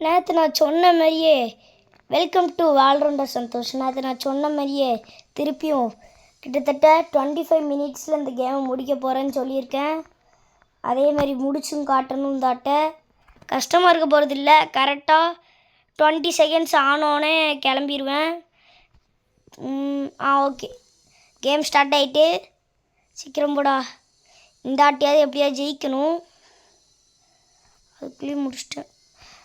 நேற்று நான் சொன்ன மாதிரியே வெல்கம் டு வாழ்றோண்ட சந்தோஷ். நேற்று நான் சொன்ன மாதிரியே திருப்பியும் கிட்டத்தட்ட 25 மினிட்ஸில் இந்த கேமை முடிக்க போகிறேன்னு சொல்லியிருக்கேன். அதே மாதிரி முடிச்சும் காட்டணும். தாட்ட கஷ்டமாக இருக்க போகிறதில்ல. கரெக்டாக 20 செகண்ட்ஸ் ஆனோடனே கிளம்பிடுவேன். ஓகே, கேம் ஸ்டார்ட் ஆகிட்டு சீக்கிரம் போடா. இந்த ஆட்டியாவது எப்படியாவது ஜெயிக்கணும். அதுக்குள்ளேயும் முடிச்சிட்டேன்.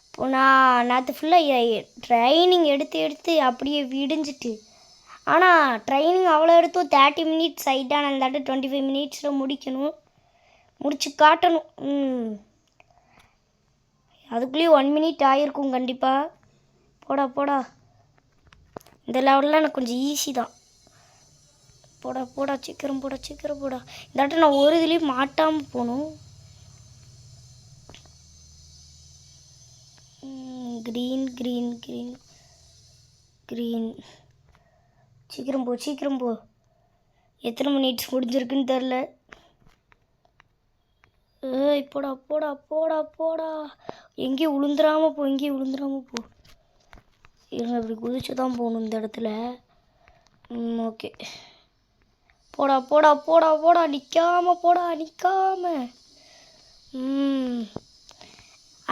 இப்போ நான் நேற்று ஃபுல்லாக ட்ரைனிங் எடுத்து அப்படியே விடிஞ்சிட்டு, ஆனால் ட்ரைனிங் அவ்வளோ எடுத்தும் 30 மினிட்ஸ் ஆகிட்டான். நான் தாட்டு 25 மினிட்ஸில் முடிக்கணும், முடிச்சு காட்டணும். அதுக்குள்ளேயும் 1 மினிட் ஆகிருக்கும் கண்டிப்பாக. போடா போடா, இந்த லெவலில் எனக்கு கொஞ்சம் ஈஸி தான். போடா போடா, சீக்கிரம் போடா சீக்கிரம் போடா. இந்தாட்ட நான் ஒரு இதுலேயும் மாட்டாமல் போகணும். க்ரீன் க்ரீன் க்ரீன் க்ரீன், சீக்கிரம் போ சீக்கிரம் போ. எத்தனை மினிட்ஸ் முடிஞ்சிருக்குன்னு தெரில. போடா போடா போடா போடா. எங்கேயும் விழுந்துடாமல் போ, எங்கேயும் விழுந்துடாமல் போ. இருங்க, இப்படி குதிச்சு தான் போகணும் இந்த இடத்துல. ஓகே, போடா போடா போடா போடா. நிற்காம போடா, நிற்காம.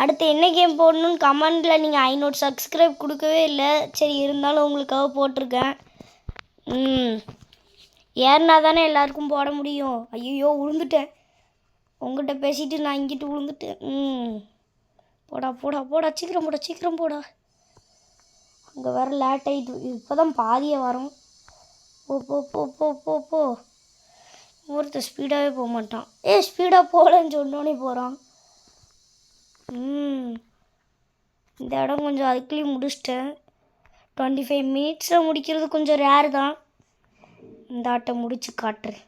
அடுத்து என்ன கேம் போடணுன்னு கமெண்டில் நீங்கள் 500 சப்ஸ்கிரைப் கொடுக்கவே இல்லை. சரி, இருந்தாலும் உங்களுக்காக போட்டிருக்கேன். ஏறினா தானே எல்லாருக்கும் போட முடியும். ஐயோ, விழுந்துட்டேன். உங்கள்கிட்ட பேசிட்டு நான் இங்கிட்டு விழுந்துட்டேன். போடா போடா போடா, சீக்கிரம் போடா சீக்கிரம் போடா. அங்கே வேறு லேட் ஆகிட்டு, இப்போ தான் பாதியே வரும். போ போ போ போ போ போ. ஒருத்தர் ஸ்பீடாகவே போக மாட்டான். ஸ்பீடாக போகலன்னு சொன்னோன்னே போகிறான். இந்த இடம் கொஞ்சம் அதுக்குள்ளேயும் முடிச்சிட்டேன். 25 மினிட்ஸில் முடிக்கிறது கொஞ்சம் ரேர் தான். இந்த ஆட்டை முடித்து காட்டுறேன்.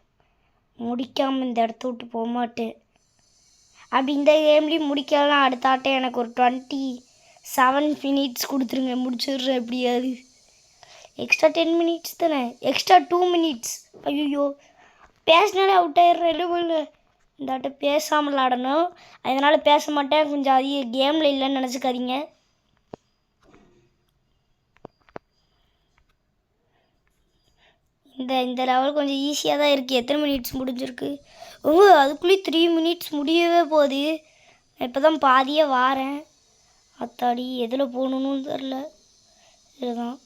முடிக்காமல் இந்த இடத்த விட்டு போக மாட்டேன். அப்படி இந்த கேம்லேயும் முடிக்கலாம். அடுத்த ஆட்டை எனக்கு ஒரு 27 மினிட்ஸ் கொடுத்துருங்க, முடிச்சிடுறேன் எப்படியாவது. எக்ஸ்ட்ரா 10 மினிட்ஸ் தானே, எக்ஸ்ட்ரா 2 மினிட்ஸ். ஐயோ, பேசினாலே அவுட் ஆயிடுறேன். இல்லை, இந்த ஆட்டை பேசாமல் விளாடணும். அதனால் பேச மாட்டேன். கொஞ்சம் அதிக கேமில் இல்லைன்னு நினச்சிக்காதீங்க. இந்த லெவல் கொஞ்சம் ஈஸியாக தான் இருக்குது. எத்தனை மினிட்ஸ் முடிஞ்சிருக்கு? அதுக்குள்ளேயும் 3 மினிட்ஸ் முடியவே போகுது. இப்போ தான் பாதியே வாரேன். அத்தாடி, எதில் போகணுன்னு தெரில. இதுதான்.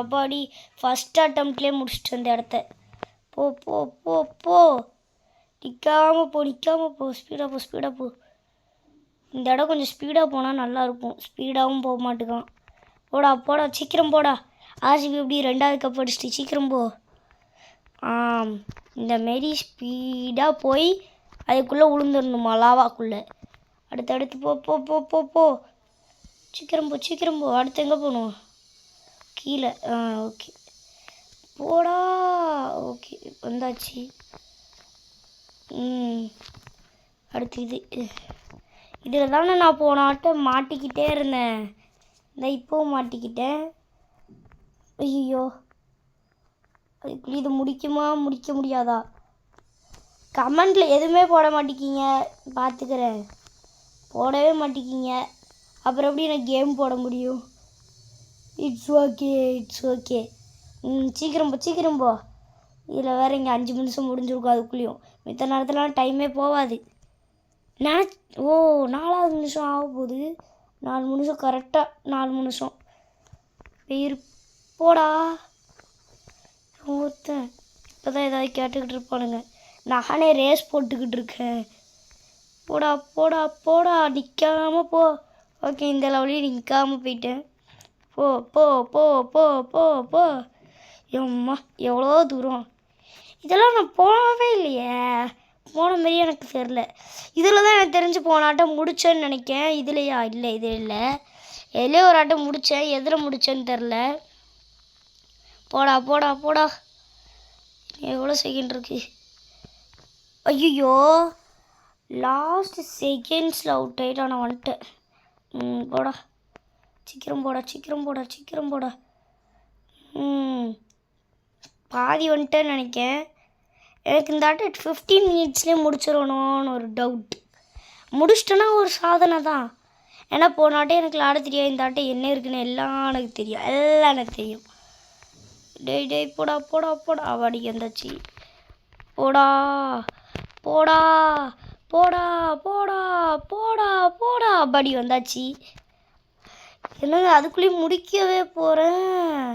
அப்பாடி, ஃபஸ்ட் அட்டம்ப்ட்லேயே முடிச்சிட்டு அந்த இடத்த. போ போ போ போ, நிற்காமல் போ நிற்காமல் போ. ஸ்பீடாக போ ஸ்பீடாக போ. இந்த இடம் கொஞ்சம் ஸ்பீடாக போனால் நல்லாயிருக்கும். ஸ்பீடாகவும் போக மாட்டேங்கான். போடா போடா, சீக்கிரம் போடா. ஆர்சிபி எப்படி 2வது கப் அடிச்சிட்டு, சீக்கிரம் போ. இந்த மாரி ஸ்பீடாக போய் அதுக்குள்ளே விழுந்துடணுமா, லாவாக்குள்ளே. அடுத்தடுத்து போ போ போ போ போ. சீக்கிரம் போ சீக்கிரம் போ. அடுத்து எங்கே போகணும்? கீழே. ஓகே, போடா. ஓகே, வந்தாச்சு. அடுத்து இதில் தானே நான் போன ஆட்டம் மாட்டிக்கிட்டே இருந்தேன். இந்த இப்போவும் மாட்டிக்கிட்டேன். ஐயோ, அதுக்குள்ளே இது முடிக்குமா, முடிக்க முடியாதா? கமெண்டில் எதுவுமே போட மாட்டேங்கிங்க, பார்த்துக்கிறேன். போடவே மாட்டேங்கிங்க. அப்புறம் எப்படி எனக்கு கேம் போட முடியும்? It's okay it's okay. சீக்கிரம் போ சீக்கிரம் போ. இதில் வேறு இங்கே 5 நிமிஷம் முடிஞ்சிருக்கும். அதுக்குள்ளேயும் மித்த நேரத்துலாம் டைமே போகாது. 4வது நிமிஷம் ஆக போகுது. 4 நிமிஷம், கரெக்டாக 4 நிமிஷம். போடா. ஒருத்தன் இப்போ தான் ஏதாவது கேட்டுக்கிட்டு இருப்பானுங்க. நானே ரேஸ் போட்டுக்கிட்டு இருக்கேன். போடா போடா போடா, நிற்காமல் போ. ஓகே, இந்த லெவலையும் நிற்காமல் போயிட்டேன். போ போ போ போ போ போ. எம்மா, எவ்வளோ தூரம். இதெல்லாம் நான் போகவே இல்லையே. போன மாரி எனக்கு தெரில. இதில் தான் எனக்கு தெரிஞ்சு போன ஆட்டம் முடித்தேன்னு நினைக்கிறேன். இதுலையா? இல்லை, இது இல்லை. எதுலேயே ஒரு ஆட்டம் முடித்தேன். எதில் முடித்தேன்னு தெரில. போடா போடா போடா. எவ்வளோ செகண்ட் இருக்கு? ஐயோ, லாஸ்ட் செகண்ட்ஸில் அவுட் ஆகிட்டா. நான் வந்துட்டேன். போடா, சீக்கிரம் போடா சீக்கிரம் போடா சீக்கிரம் போடா. பாதி வந்துட்டேன்னு நினைக்கிறேன். எனக்கு இந்த ஆட்டம் 15 மினிட்ஸ்லேயே முடிச்சிடணும்னு ஒரு டவுட். முடிச்சிட்டேன்னா ஒரு சாதனை தான். ஏன்னா போன ஆட்டம் எனக்கு விளாட தெரியாது, இந்த ஆட்டம் என்ன இருக்குன்னு எல்லாம் எனக்கு தெரியும், எல்லாம் எனக்கு தெரியும். டேய் டேய் போடா போடா போடா அவாடிக்கு வந்தாச்சு. போடா போடா போடா போடா போடா போடா அப்பாடி வந்தாச்சு. என்னங்க அதுக்குள்ளேயும் முடிக்கவே போகிறேன்.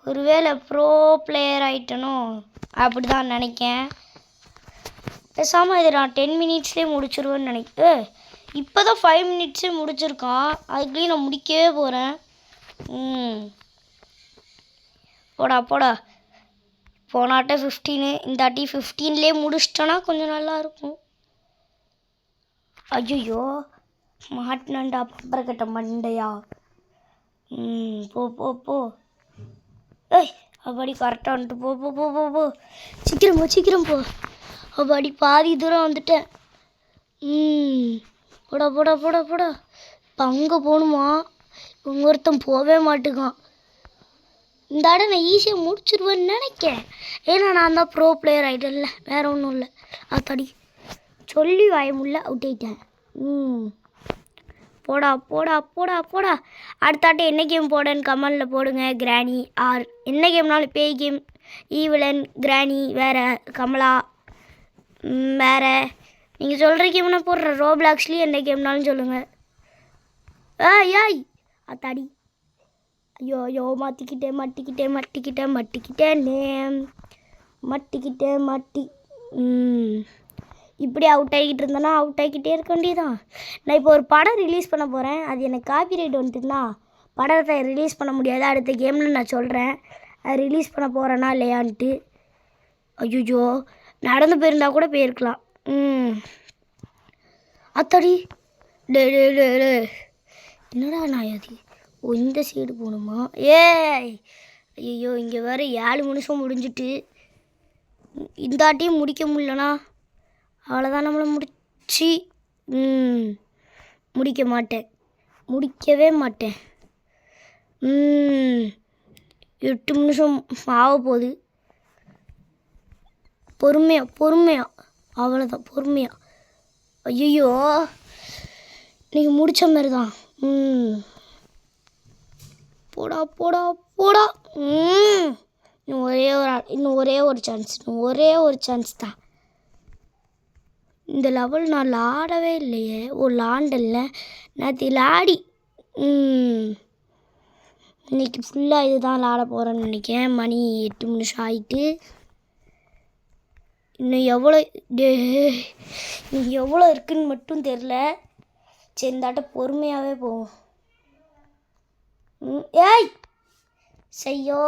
ஒருவேளை ப்ரோ பிளேயர் ஆகிட்டனோ அப்படி தான் நினைக்கேன். பேசாமல் இதை நான் 10 மினிட்ஸ்லேயே முடிச்சிருவேன்னு நினைக்கிறேன். இப்போ தான் 5 மினிட்ஸே முடிச்சிருக்கான், அதுக்குள்ளேயும் நான் முடிக்கவே போகிறேன். போடா போடா. போனாட்ட 15, இந்த ஆட்டி 15லேயே முடிச்சிட்டோன்னா கொஞ்சம் நல்லாயிருக்கும். ஐயோ மாட்டினண்டா பப்பரை கட்ட மண்டையா. போ போ போ. ஏய் அப்பாடி கரெக்டாக வந்துட்டு போ போ போ போ போ. சீக்கிரம் போ சீக்கிரம் போ. அப்பாடி பாதி தூரம் வந்துட்டேன். போடா போடா போடா போடா. இப்போ அங்கே போகணுமா? இவங்க ஒருத்தன் போகவே மாட்டுக்கான். இந்த ஆடம் நான் ஈஸியாக முடிச்சிருவேன்னு நினைக்கிறேன். ஏன்னா நான் தான் ப்ரோ பிளேயர் ஆகிட்டேன்ல, வேறு ஒன்றும் இல்லை. அத்தாடி சொல்லி வாய முடியல, அவுட் ஆகிட்டேன். போடா போடா போடா போடா. அடுத்தாட்ட என்ன கேம் போடன்னு கமெண்டில் போடுங்க. கிராணி ஆர் என்ன கேம்னாலும், பேய் கேம், ஈவிலன், கிராணி, வேறு கமலா, வேறு நீங்கள் சொல்கிற கேம்னா போடுற. ரோப்ளாக்ஸ்லேயும் என்ன கேம்னாலும் சொல்லுங்கள். ஏய் அத்தாடி ஐயோ ஐயோ மாட்டிக்கிட்டேன் மாட்டிக்கிட்டேன் மாட்டிக்கிட்டேன் மாட்டிக்கிட்டேனே மாட்டிக்கிட்டேன் மாட்டி. இப்படி அவுட் ஆகிக்கிட்டு இருந்தேன்னா அவுட் ஆகிக்கிட்டே இருக்க வேண்டியதான். நான் இப்போ ஒரு படம் ரிலீஸ் பண்ண போகிறேன். அது எனக்கு காப்பிரைட் வந்துட்டுன்னா படத்தை ரிலீஸ் பண்ண முடியாது. அடுத்த கேமில் நான் சொல்கிறேன் அது ரிலீஸ் பண்ண போகிறேன்னா இல்லையான்ட்டு. ஐயோ நடந்து போயிருந்தா கூட போயிருக்கலாம். அத்தாடி டே டே டே டே என்னடா நான் அது இந்த சைடு போகணுமா? ஏய் ஐயோ இங்கே வேறு 7 நிமிஷம் முடிஞ்சிட்டு. இந்த ஆட்டையும் முடிக்க முடியலண்ணா அவ்வளோதான், நம்மளை முடிச்சு. முடிக்க மாட்டேன், முடிக்கவே மாட்டேன். 8 நிமிஷம் ஆக போகுது. பொறுமையாக அவ்வளோதான், பொறுமையாக. ஐயோ நீங்கள் முடித்த மாதிரி தான். போடா போடா போடா. இன்னும் ஒரே ஒரு சான்ஸ் தான். இந்த லெவல் நான் விளாடவே இல்லையே. விளாண்டல நேற்று விளாடி. இன்றைக்கி ஃபுல்லாக இதுதான் விளாட போகிறேன்னு நினைக்கிறேன். மணி 8 நிமிஷம் ஆகிட்டு. இன்னும் எவ்வளோ இருக்குன்னு மட்டும் தெரில. சரி இந்தாட்ட பொறுமையாகவே போவோம். ஏய் செய்யோ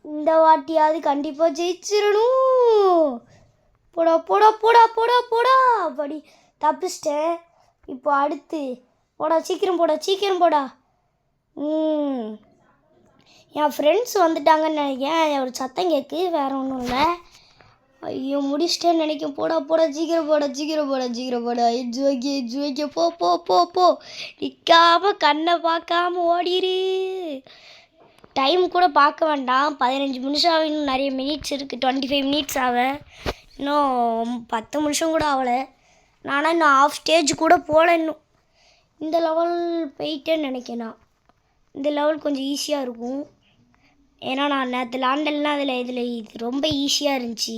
இந்த வாட்டியாவது கண்டிப்பாக ஜெயிச்சிடணும். போடா போடா போடா போடா போடா. அப்படி தப்பிச்சிட்டேன். இப்போ அடுத்து போடா சீக்கிரம் போடா. என் ஃப்ரெண்ட்ஸ் வந்துட்டாங்கன்னு நினைக்கிறேன். ஒரு சத்தம் கேட்கு, வேறு ஒன்றும் இல்லை. ஐயோ முடிச்சிட்டேன்னு நினைக்கிறேன். போடா சீக்கிரம் போடா. எட்ஜு வைக்க போ போ போ போ. நிற்காம கண்ணை பார்க்காம ஓடிரு. டைம் கூட பார்க்க வேண்டாம், 15 நிமிஷம் ஆகும். இன்னும் நிறைய மினிட்ஸ் இருக்குது, 25 மினிட்ஸ் ஆக. இன்னும் 10 நிமிஷம் கூட ஆகலை. நானும் இன்னும் ஆஃப் ஸ்டேஜ் கூட போகல. இன்னும் இந்த லெவல் போயிட்டேன்னு நினைக்கிறேன். இந்த லெவல் கொஞ்சம் ஈஸியாக இருக்கும். ஏன்னா நான் நேற்று லாண்டல்னா இதில் இது ரொம்ப ஈஸியாக இருந்துச்சு.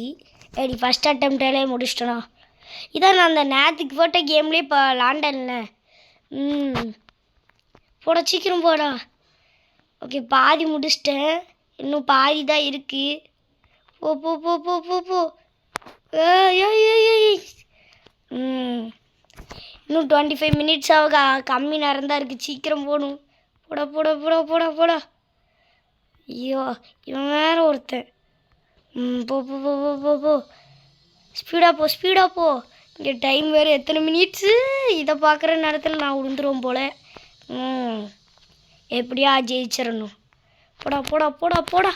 எப்படி ஃபஸ்ட் அட்டம்ப்டிலே முடிச்சிட்டேனா. இதான் நான் அந்த நேற்றுக்கு போட்ட கேம்லேயே இப்போ லாண்டல்ல. போடா சீக்கிரம் போடா. ஓகே பாதி முடிச்சிட்டேன், இன்னும் பாதி தான் இருக்குது. போ போ போ போ போ போ. இன்னும் 25 மினிட்ஸ் ஆக கம்மி நேரம் தான் இருக்குது. சீக்கிரம் போகணும். போடா போடா போடா போடா போடா. ஐயோ இவன் வேறு ஒருத்தன். போ போ போ போ போ போ. ஸ்பீடாக போ. இங்கே டைம் வேறு எத்தனை மினிட்ஸு. இதை பார்க்குற நேரத்தில் நான் விழுந்துருவோம் போல். எப்படியா ஜெயிச்சிடணும். போடா போடா போடா போடா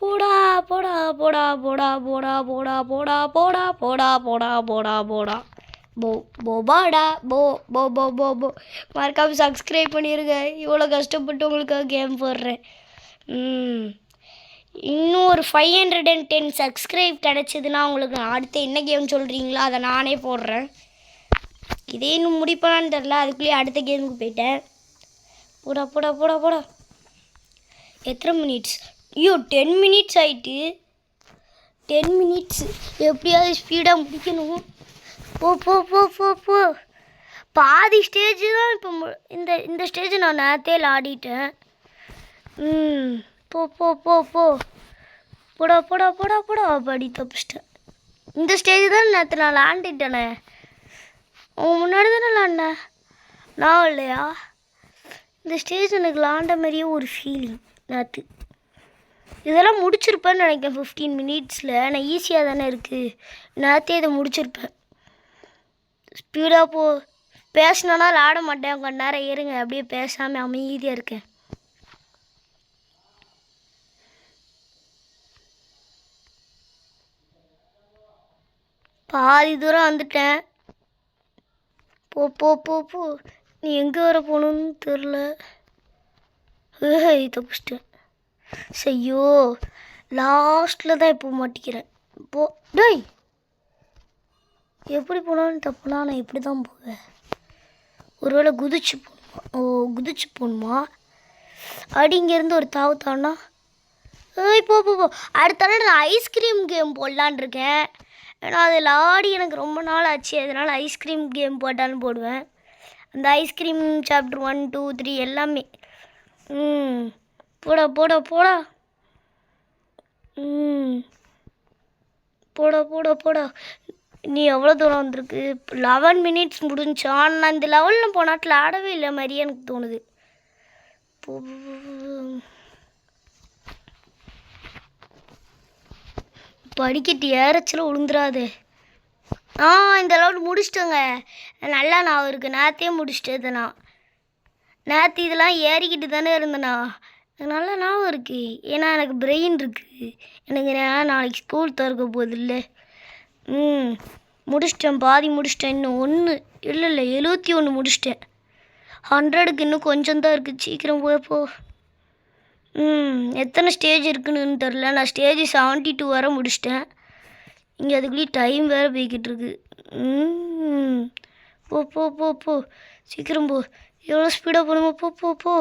போடா போடா போடா போடா போடா போடா போடா போடா போடா போடா போடா போடா போ போபாடா போ போ போ போ போ. மறக்காமல் சப்ஸ்கிரைப் பண்ணிடுங்க. இவ்வளோ கஷ்டப்பட்டு உங்களுக்காக கேம் போடுறேன். இன்னும் ஒரு 510 சப்ஸ்கிரைப் கிடச்சிதுன்னா உங்களுக்கு அடுத்து என்ன கேம் சொல்கிறீங்களோ அதை நானே போடுறேன். இதே இன்னும் முடிப்பானான்னு தெரில, அதுக்குள்ளேயே அடுத்த கேமுக்கு போயிட்டேன். போடா போடா போடா போடா. எத்தனை மினிட்ஸ்? ஐயோ 10 மினிட்ஸ் ஆகிட்டு. 10 மினிட்ஸ் எப்படியாவது ஸ்பீடாக முடிக்கணும். போ போ போ போ போ. பாதி ஸ்டேஜ் தான் இப்போ இந்த ஸ்டேஜ் நான் நேரத்தே ஆடிட்டேன். போ போ போ போ. போடா போடா போடா போடா. படி தப்பிச்சிட்டேன். இந்த ஸ்டேஜ் தான் நேற்று நான் விளாண்டுட்டேனே. உன் முன்னாடி தானே விளாண்டேன் நான் இல்லையா? இந்த ஸ்டேஜ் எனக்கு விளாண்ட மாதிரியே ஒரு ஃபீலிங் நேற்று. இதெல்லாம் முடிச்சிருப்பேன்னு நினைக்கிறேன் 15 மினிட்ஸில். நான் ஈஸியாக தானே இருக்குது. நேற்றே இதை முடிச்சிருப்பேன். ஸ்பீடாக போ. பேசினா விளாட மாட்டேன். கொஞ்ச நேரம் இருங்க, அப்படியே பேசாமல் அமைதியாக இருக்கேன். பாதி தூரம் வந்துட்டேன். போ போ போ போ. நீ எங்கே வர போகணுன்னு தெரில. தப்பிச்சிட்டேன். ஐயோ லாஸ்ட்டில் தான் இப்போ மாட்டிக்கிறேன். போ டேய். எப்படி போனாலும் தப்புனா நான் இப்படி தான் போவேன். ஒருவேளை குதிச்சு போகணுமா? குதிச்சு போகணுமா? அடி இங்கேருந்து ஒரு தாவு தானா? போ போ போ. அடுத்த நான் ஐஸ்கிரீம் கேம் போடலான் இருக்கேன். ஏன்னா அதில் ஆடி எனக்கு ரொம்ப நாள் ஆச்சு. அதனால் ஐஸ்கிரீம் கேம் போட்டாலும் போடுவேன். அந்த ஐஸ்கிரீம் சாப்டர் 1 2 3 எல்லாமே. போடா போடா போடா. போடா போடா போடா. நீ எவ்வளோ தூரம் வந்திருக்கு? 11 மினிட்ஸ் முடிஞ்சா. நான் இந்த லெவலில் போனாட்டில் ஆடவே இல்லை மாதிரியே எனக்கு தோணுது. படிக்கட்டு ஏறச்சில் விழுந்துடாது. இந்த லெவல் முடிச்சிட்டேங்க. நல்லா நான் இருக்குது. நேற்றே முடிச்சிட்டது. நேற்று இதெல்லாம் ஏறிக்கிட்டு தானே இருந்தேண்ணா. நல்லா ஞாபகம் இருக்குது. ஏன்னா எனக்கு பிரெயின் இருக்குது. எனக்கு நாளைக்கு ஸ்கூல் திறக்க போகுது இல்லை. முடிச்சிட்டேன். பாதி முடிச்சிட்டேன். இன்னும் 1 இல்லை 71 முடிச்சிட்டேன். 100க்கு இன்னும் கொஞ்சம் தான் இருக்குது. சீக்கிரம் போயப்போ. எத்தனை ஸ்டேஜ் இருக்குன்னு தெரில. நான் ஸ்டேஜ் 72 வரை முடிச்சிட்டேன். இங்கே அதுக்குள்ளேயே டைம் வேறு போய்கிட்டு இருக்கு. போ போ போ போ. சீக்கிரம் போ. எவ்வளோ ஸ்பீடாக போகணுமோ போ போ போ.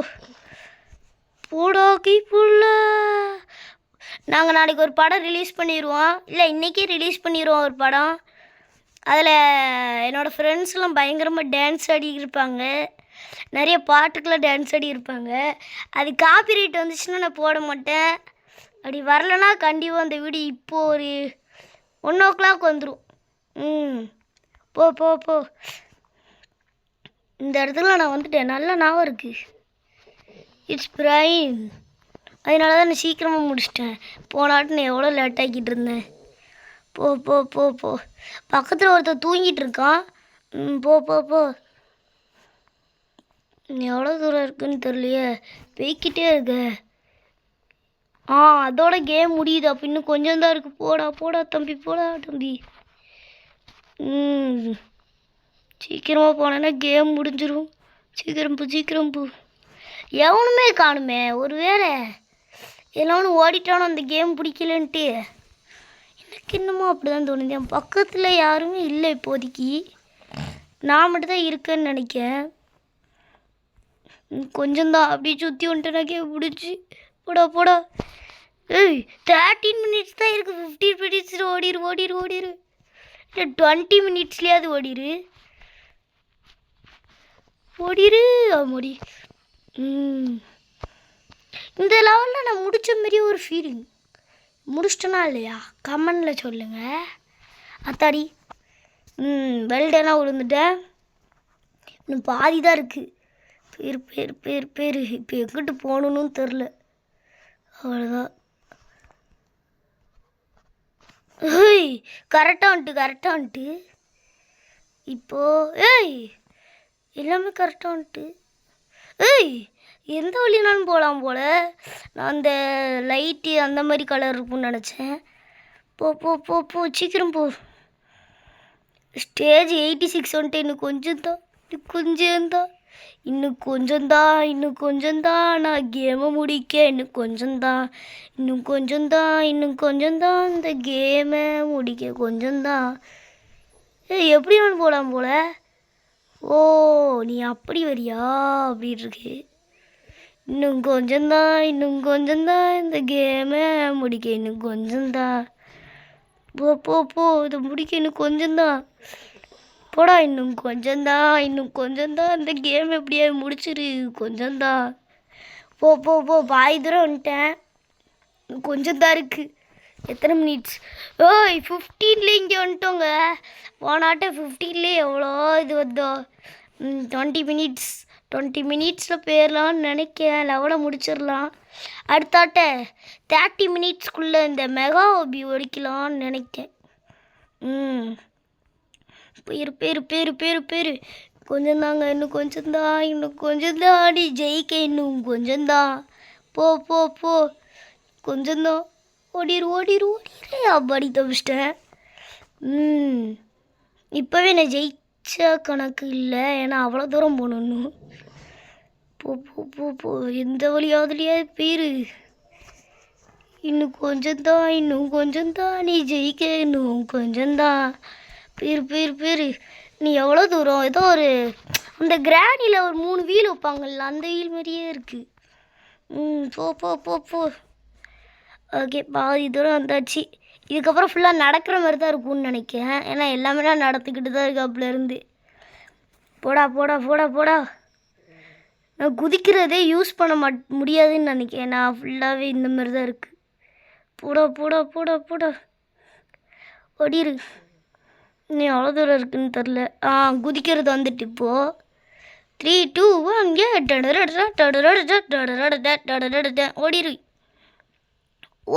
போடா கைப்புள்ள. நாங்கள் நாளைக்கு ஒரு படம் ரிலீஸ் பண்ணிடுவோம். இல்லை இன்றைக்கே ரிலீஸ் பண்ணிடுவோம் ஒரு படம். அதில் என்னோடய ஃப்ரெண்ட்ஸ்லாம் பயங்கரமாக டான்ஸ் ஆடிக்கிருப்பாங்க. நிறைய பாட்டுக்கெலாம் டான்ஸ் ஆடியிருப்பாங்க. அது காப்பிரைட் வந்துச்சுன்னா நான் போட மாட்டேன். அப்படி வரலைன்னா கண்டிப்பாக அந்த வீடியோ இப்போது ஒரு 1 o'clock வந்துடும். போ போ போ. இந்த இடத்துல நான் வந்துட்டேன். நல்லா ஞாபகம் இருக்குது. It's brain. அதனால தான் நான் சீக்கிரமாக முடிச்சிட்டேன். போனாட்டு நான் எவ்வளோ லேட் ஆக்கிட்டு இருந்தேன். போ போ போ போ. பக்கத்தில் ஒருத்தர் தூங்கிட்டு இருக்கான். போ போ போ. எவ்வளோ தூரம் இருக்குன்னு தெரியலையே. போய்கிட்டே இருக்க. அதோட கேம் முடியுது. அப்போ இன்னும் கொஞ்சம் தான் இருக்குது. போடா போடா தம்பி. போடா தம்பி. சீக்கிரமாக போனேன்னா கேம் முடிஞ்சிடும். சீக்கிரம் போ சீக்கிரம் போ. எவனுமே காணுமே. ஒரு வேளை எல்லாம் ஓடிட்டானோ அந்த கேம் பிடிக்கலன்ட்டு. எனக்கு இன்னமும் அப்படி தான் தோணுது. என் பக்கத்தில் யாருமே இல்லை இப்போதைக்கு. நான் மட்டும்தான் இருக்கேன்னு நினைக்கிறேன். கொஞ்சம்தான் அப்படியே சுற்றி வந்துட்டேன்னா கேம் பிடிச்சி. போடா போடா. 13 மினிட்ஸ் தான் இருக்குது. 15 மினிட்ஸ் ஓடிரு ஓடிரு ஓடிரு. இல்லை 20 மினிட்ஸ்லேயாவது ஓடிரு ஓடிரு. முடி. இந்த லெவலில் நான் முடித்த மாரி ஒரு ஃபீலிங். முடிச்சிட்டேனா இல்லையா கமெண்டில் சொல்லுங்கள். அத்தாடி. பெல்டெல்லாம் விழுந்துட்டேன். இன்னும் பாதி தான் இருக்குது. பேர் இப்போ எங்கிட்டு போகணுன்னு தெரில. அவ்வளோதான். கரெக்டாக வந்துட்டு இப்போது. எல்லாமே கரெக்டாக வந்துட்டு. எந்த வழினாலும் போகலாம் போல். நான் அந்த லைட்டு அந்த மாதிரி கலர் இருக்கும்னு நினச்சேன். போ போ போ போ சீக்கிரம் போ. ஸ்டேஜ் 86 வந்துட்டு. இன்னும் கொஞ்சம்தான். இன்னும் கொஞ்சம்தான் நான் கேமை முடிக்க. இன்னும் கொஞ்சம்தான் இந்த கேமை முடிக்க. கொஞ்சம்தான். எப்படி நான் போகலாம் போல். ஓ நீ அப்படி வரியா அப்படின்னு இருக்கு. இன்னும் கொஞ்சம்தான் இந்த கேமை முடிக்க இன்னும் கொஞ்சம்தான். போ போ போ இதை முடிக்க இன்னும் கொஞ்சம்தான். போடா இன்னும் கொஞ்சம்தான் இந்த கேம் எப்படியா முடிச்சிரு கொஞ்சம்தான். போ போ போ பாதி தூரம் வந்துட்டேன். கொஞ்சம் தான் இருக்குது. எத்தனை மினிட்ஸ்? ஓய் 15ல இங்கே வந்துட்டோங்க. போனாட்ட 15லேயே எவ்வளோ இது வந்தோ. 20 மினிட்ஸில் போயிடலான்னு நினைக்கிறேன். லெவலை முடிச்சிடலாம். அடுத்தாட்ட 30 மினிட்ஸ்க்குள்ளே இந்த மெகா ஓபி ஒடிக்கலான்னு நினைக்கிறேன். பேரு கொஞ்சம்தாங்க. இன்னும் கொஞ்சம்தான் நீ ஜெயிக்க இன்னும் கொஞ்சம்தான். போ போ போ கொஞ்சம்தான். ஓடிரு அப்படி தப்பிச்சிட்டேன். இப்போவே நான் ஜெயிச்ச கணக்கு இல்லை, ஏன்னா அவ்வளோ தூரம் போகணும். போ போ போ போ எந்த வழியாவதுலையாவது பேரு. இன்னும் கொஞ்சம்தான் நீ ஜெயிக்க இன்னும் கொஞ்சம்தான். பேரு நீ எவ்வளோ தூரம்? ஏதோ ஒரு அந்த கிராணியில் ஒரு 3 வீல் வைப்பாங்கள்ல, அந்த வீல் மாதிரியே இருக்குது. போ போ போ போ ஓகே பாதி தூரம் வந்தாச்சு. இதுக்கப்புறம் ஃபுல்லாக நடக்கிற மாதிரி தான் இருக்கும்னு நினைக்கிறேன், ஏன்னா எல்லாமே நான் நடந்துக்கிட்டு தான் இருக்கு அப்போலேருந்து. போடா நான் குதிக்கிறதே யூஸ் பண்ண முடியாதுன்னு நினைக்கிறேன். நான் ஃபுல்லாகவே இந்த மாதிரி தான் இருக்குது. போடா ஓடிரு. இன்னும் எவ்வளோ தூரம் இருக்குன்னு தெரில. குதிக்கிறது வந்துட்டு இப்போது 3 2 1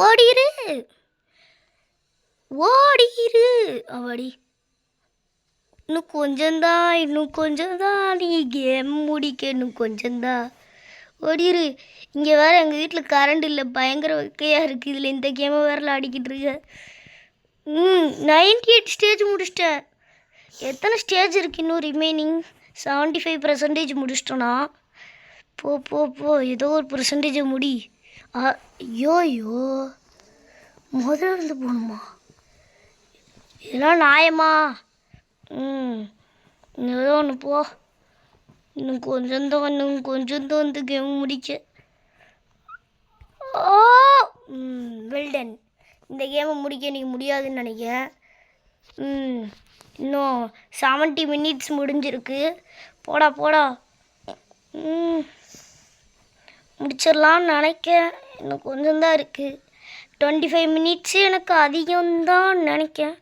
ஓடிரு. அவடி இன்னும் கொஞ்சம்தான் நீ கேம் முடிக்க இன்னும் கொஞ்சம்தான். ஓடிரு. இங்கே வேறு எங்கள் வீட்டில் கரண்ட் இல்லை, பயங்கர வைக்கையாக இருக்குது. இதில் இந்த கேமை வேறு விளாடிக்கிட்டு இருக்கேன். 98 ஸ்டேஜ் முடிச்சிட்டேன். எத்தனை ஸ்டேஜ் இருக்குது இன்னும் ரிமைனிங்? 75% முடிச்சிட்டோன்னா. போ ஏதோ ஒரு பெர்சன்டேஜை முடி. ஐயோ முதல்ல இருந்து போகணுமா? இதெல்லாம் நியாயமா? ஏதோ ஒன்று போ. இன்னும் கொஞ்சம்தான் வந்து கேம் முடிக்க. வெல்டன். இந்த கேமை முடிக்க நீங்கள் முடியாதுன்னு நினைக்கிறேன். இன்னும் 70 மினிட்ஸ் முடிஞ்சிருக்கு. போடா முடிச்சிடலான்னு நினைக்கிறேன். இன்னும் கொஞ்சம்தான் இருக்குது. 25 மினிட்ஸு எனக்கு அதிகம்தான் நினைக்கிறேன்.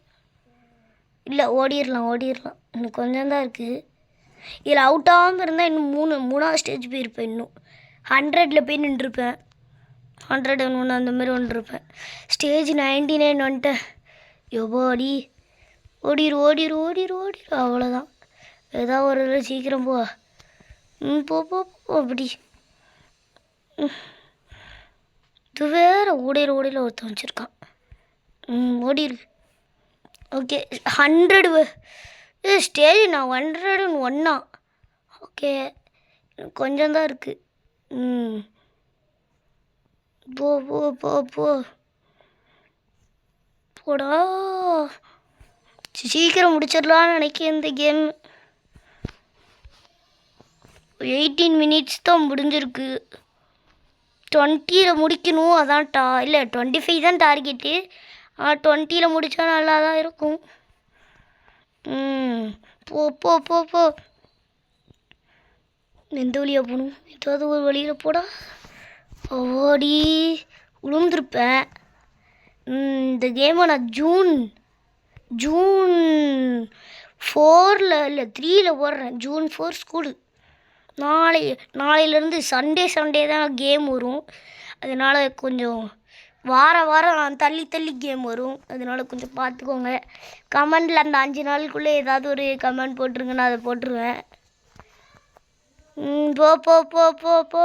இல்லை ஓடிடலாம். இன்னும் கொஞ்சம்தான் இருக்குது. இதில் அவுட் ஆகாமல் இருந்தால் இன்னும் 3ஆவது ஸ்டேஜ் போயிருப்பேன். இன்னும் 100ல் போய் நின்றுருப்பேன். 101 அந்த மாதிரி வந்துருப்பேன். ஸ்டேஜ் 99 வந்துட்டேன். எவ்வாடி ஓடிரு. அவ்வளோதான். ஏதாவது ஒரு சீக்கிரம் போ. போ அப்படி. இது வேறு ஓடிர ஒருத்தன் வச்சுருக்கான். ஓடிரு. ஓகே 100 ஸ்டேஜ் நான் 101. ஓகே கொஞ்சம்தான் இருக்குது. போடா சீக்கிரம் முடிச்சிடலான்னு நினைக்கிறேன். இந்த கேம் 18 மினிட்ஸ் தான் முடிஞ்சிருக்கு. 20ல் முடிக்கணும். அதான் இல்லை 25 தான் டார்கெட்டு. 20ல் முடித்தா நல்லா தான் இருக்கும். போ எந்த வழியாக போகணும்? ஏதாவது ஒரு வழியில் போடா. ஓடி விழுந்திருப்பேன். இந்த கேமை நான் ஜூன் 4ல் இல்லை 3ல் போடுறேன். June 4 school. நாளையிலேருந்து சண்டே தான் கேம் வரும். அதனால் கொஞ்சம் வாரம் தள்ளி கேம் வரும். அதனால் கொஞ்சம் பார்த்துக்கோங்க. கமெண்டில் அந்த 5 நாளுக்குள்ளே ஏதாவது ஒரு கமெண்ட் போட்டுருங்க, நான் அதை போட்டுருவேன். போ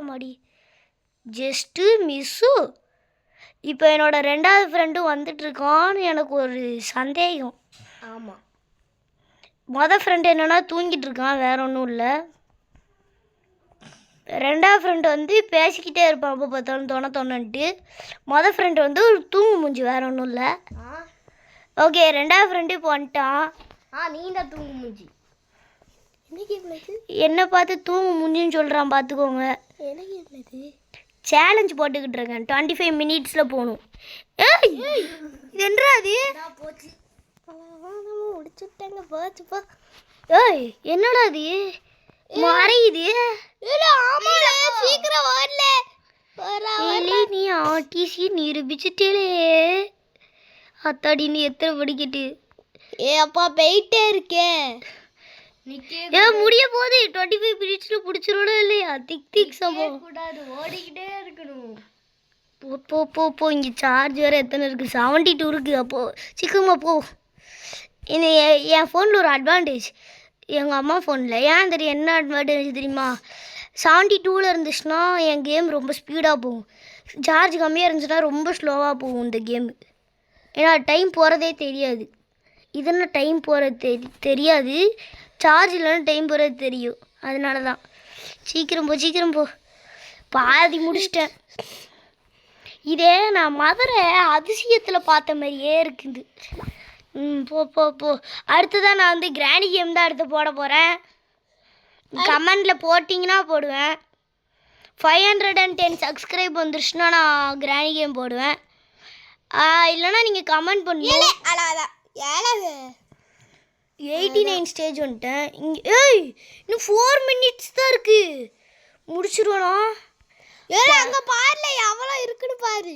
மடி ஜஸ்ட்டு மிஸ்ஸு. இப்போ என்னோடய 2வது ஃப்ரெண்டும் வந்துட்டுருக்கான்னு எனக்கு ஒரு சந்தேகம். ஆமாம், ஃப்ரெண்டு என்னென்னா தூங்கிட்டு இருக்கான், வேற ஒன்றும் இல்லை. 2வது ஃப்ரெண்டு வந்து பேசிக்கிட்டே இருப்பான் அப்போ பார்த்தாலும் தோணன்ட்டு. ஃப்ரெண்டு வந்து ஒரு தூங்கு மூஞ்சி, வேற ஒன்றும் இல்லை. ஓகே 2வது ஃப்ரெண்டு இப்போ வந்துட்டான். நீ தான் தூங்கு மூஞ்சி. என்ன பார்த்து தூங்க முடிஞ்சுன்னு சொல்கிறான் பார்த்துக்கோங்க. சேலஞ்ச் போட்டுக்கிட்டு இருக்கேன். 25 மினிட்ஸில் போகணும். ஏய் இது என்னடா அது? முடிச்சுட்டாங்க போச்சுப்பா. ஏய் என்னடா அது மறையுது? சீக்கிரம் வரல. நீ ஆர்டிசி நிரூபிச்சுட்டே அத்தாடி. நீ எத்தனை படிக்கிட்டு? அப்பா போயிட்டே இருக்கேன். முடிய போகுது. 25 மினிட்ஸ்ல பிடிச்சிரோட இல்லையா? திக் சம்பவம் கூடாது. ஓடிக்கிட்டே இருக்கணும். போ. இங்கே சார்ஜ் வேறு எத்தனை இருக்குது? 72 இருக்குது. அப்போது சீக்கிரமாக போ. இந்த என் ஃபோனில் ஒரு அட்வான்டேஜ், எங்கள் அம்மா ஃபோனில் ஏன் தெரியும் என்ன அட்வான்டேஜ் தெரியுமா? 72ல் இருந்துச்சுன்னா என் கேம் ரொம்ப ஸ்பீடாக போகும். சார்ஜ் கம்மியாக இருந்துச்சுன்னா ரொம்ப ஸ்லோவாக போகும் இந்த கேமு. ஏன்னா டைம் போகிறதே தெரியாது. இதெல்லாம் டைம் போகிறது தெரியாது. சார்ஜ் இல்லைன்னா டைம் போகிறது தெரியும். அதனால தான். சீக்கிரம் போ. பாதி முடிச்சிட்டேன். இதே நான் மதுரை அதிசயத்தில் பார்த்த மாதிரியே இருக்குது. போ. அடுத்ததான் நான் வந்து கிராணி கேம் தான் அடுத்து போட போகிறேன். கமெண்டில் போட்டிங்கன்னா போடுவேன். 510 சப்ஸ்கிரைப் வந்துருச்சுன்னா நான் கிராணி கேம் போடுவேன். இல்லைன்னா நீங்கள் கமெண்ட் பண்ணுங்க. 89 ஸ்டேஜ் வந்துட்டேன். இங்கே இன்னும் 4 மினிட்ஸ் தான் இருக்குது. முடிச்சிருவேண்ணா. அங்கே பாருல எவ்வளோ இருக்குன்னு பாரு.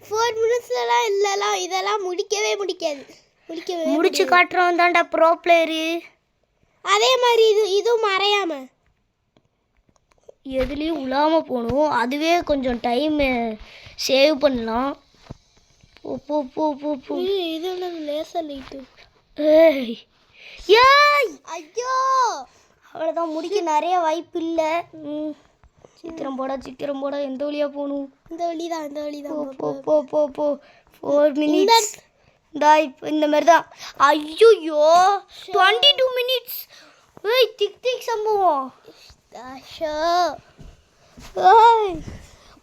4 மினிட்ஸ்லாம் இல்லைலாம். இதெல்லாம் முடிக்காது. முடிச்சு காட்டுறோம் தான்டா ப்ரோ பிளேயரு. அதே மாதிரி இதுவும் மறையாம எதுலேயும் உழாமல் போகணும். அதுவே கொஞ்சம் டைமு சேவ் பண்ணலாம். போ. இது லேசர் லைட்டு. ஏய் ஐயோ அவ்வளோதான். முடிக்க நிறைய வாய்ப்பு இல்லை. சீக்கிரம் போட. எந்த வழியாக போகணும்? இந்த வழி தான். போ. 4 மினிட்ஸ். இப்போ இந்த மாதிரி தான். ஐயோ 22 மினிட்ஸ். திக் சம்பவம்.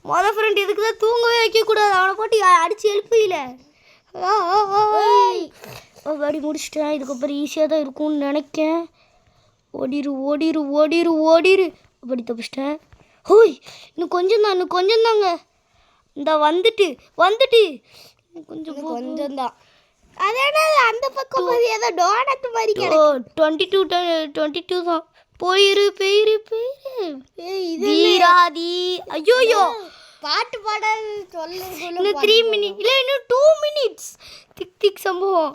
மொதல் ஃப்ரெண்ட் இதுக்கு தான் தூங்கவே வைக்கக்கூடாது. அவனை போட்டு அடித்து எழுப்பையில அப்படி முடிச்சிட்டேன். இதுக்கப்புறம் ஈஸியாக தான் இருக்கும்னு நினைக்கேன். ஓடிரு அப்படி தப்பிச்சிட்டேன். இன்னும் கொஞ்சம் தாங்க. இந்த வந்துட்டு கொஞ்சம் தான். அதே அந்த பக்கம் ஏதோ டோனட் மாதிரி 22 தான். போயிரு. ஐயோ பாட்டு பாடாது சொல்ல. இன்னும் 3 மினிட்ஸ் இல்லை, இன்னும் 2 மினிட்ஸ். திக் சம்பவம்.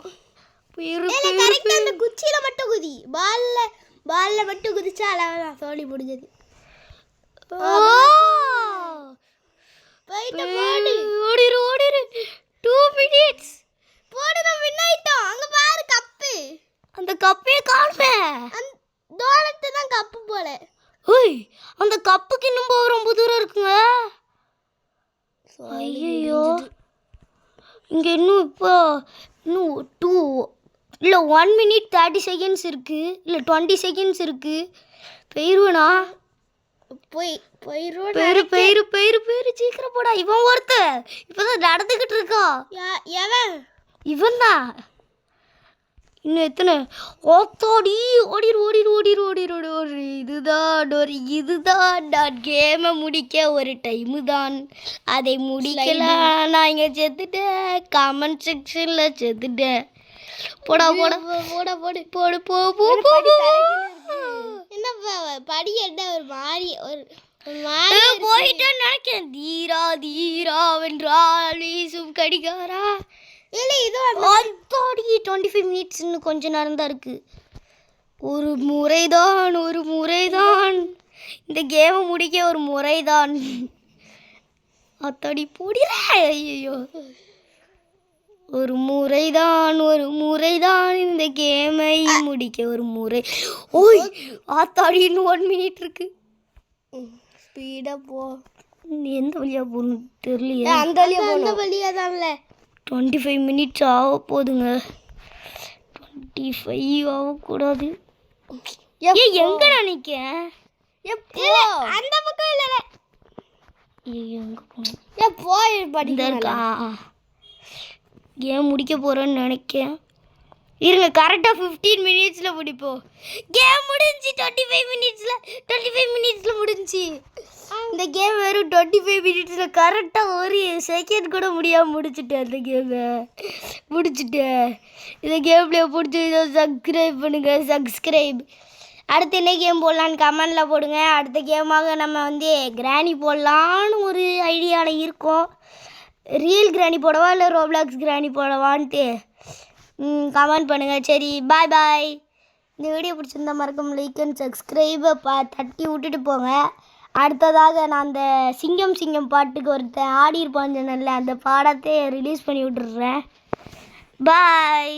அந்த குச்சியில மட்டும் குதி. பால்ல மட்டும் குதிச்சா அழகாக சோழி முடிஞ்சது. ஓடிரு 2 மினிட்ஸ். போடுங்க வின்னாயிட்டோம். அங்க பாரு கப்பு. அந்த கப்பே காணுமே. டோனட் தான் கப்பு போல. அந்த கப்புக்கு இன்னும் ரொம்ப தூரம் இருக்குங்க. ஐயோ இங்கே இன்னும் 1 மினிட் 30 செகண்ட்ஸ் இருக்குது. இல்லை 20 செகண்ட்ஸ் இருக்குது. போயிடுவேண்ணா. போயிரு சீக்கிரம் போடா. இவன் ஒருத்த இப்போதான் நடந்துக்கிட்டு இருக்கான். இவன் தான். இன்னும் எத்தனை? ஓடிரு. இதுதான் நான் கேமை முடிக்க ஒரு டைமு தான். அதை முடிக்கலாம். நான் இங்கே செத்துட்டேன். கமெண்ட் செக்ஷனில் செத்துட்டேன். போடு. என்ன படி என்ன ஒரு மாதிரி போயிட்டேன்னு நினைக்கிறேன். தீரா வென்றால் வீசும் கடிகாரா. இல்லை இது 25 மினிட்ஸ். இன்னும் கொஞ்சம் நேரம் தான் இருக்குது. ஒரு முறைதான் இந்த கேமை முடிக்க ஒரு முறைதான். அத்தாடி போடுற. ஐயோ ஒரு முறைதான் இந்த கேமை முடிக்க ஒரு முறை. ஆத்தாடி இன்னும் 1 மினிட் இருக்கு. ஸ்பீடாக போ. எந்த வழியாக போகணும் தெரியலையே. அந்த வழியாக தான்ல. 25 மினிட்ஸ் ஆக போகுதுங்க. 25 ஆகக்கூடாது. எங்க நினைக்கேன்? அந்த பக்கம் இல்லை. எங்க போய் படிக்க கேம் முடிக்க போகிறேன்னு நினைக்கேன். இருங்க கரெக்டாக 15 மினிட்ஸில் முடிப்போம். கேம் முடிஞ்சு 25 மினிட்ஸில் முடிஞ்சு. இந்த கேம் வெறும் 25 மினிட்ஸில் கரெக்டாக ஒரு செகண்ட் கூட முடியாமல் முடிச்சுட்டேன். அந்த கேமை முடிச்சுட்டேன். இந்த கேம்லேயே பிடிச்சி சப்ஸ்கிரைப் பண்ணுங்கள். அடுத்து என்ன கேம் போடலான்னு கமெண்டில் போடுங்க. அடுத்த கேமாக நம்ம வந்து கிராணி போடலான்னு ஒரு ஐடியாவில் இருக்கோம். ரியல் கிராணி போடவா இல்லை ரோப்ளாக்ஸ் கிராணி போடவான்ட்டு கமெண்ட் பண்ணுங்கள். சரி பாய். இந்த வீடியோ பிடிச்சிருந்தா மறக்காம லைக் அண்ட் சப்ஸ்கிரைபை தட்டி விட்டுட்டு போங்க. அடுத்ததாக நான் அந்த சிங்கம் பாட்டுக்கு ஒருத்தன் ஆடி இருப்பான் சொன்னேன்ல, அந்த பாடத்தை ரிலீஸ் பண்ணி விட்டுடுறேன். பாய்.